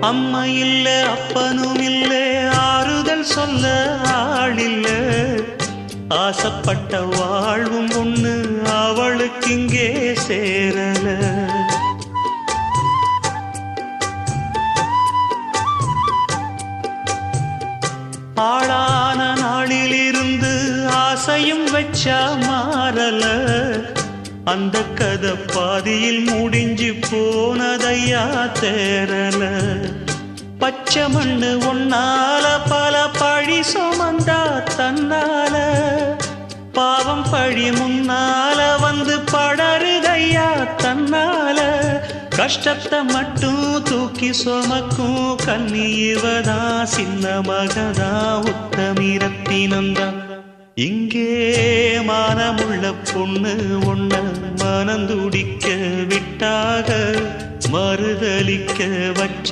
அம்மா இல்ல அப்பனும் இல்ல ஆறுதல் சொல்ல ஆளில்ல ஆசைப்பட்ட வாழ்வும் ஒண்ணு அவளுக்கு இங்கே சேரல ஆளான நாளிலிருந்து ஆசையும் வச்சா மாறல அந்த கதை பாதியில் முடிஞ்சு போனதையா தேரல பச்சை மண்ணு ஒன்னால பல பழி சுமந்தா தன்னால பாவம் பழி முன்னால வந்து படருதையா தன்னால கஷ்டத்தை மட்டும் தூக்கி சுமக்கும் கண்ணீவதா சின்ன மகதா உத்தமிரத்தினந்தா இங்கே மானமுள்ள பொண்ணு ஒண்ண மனந்துடிக்க விட்டாக மறுதலிக்க வச்ச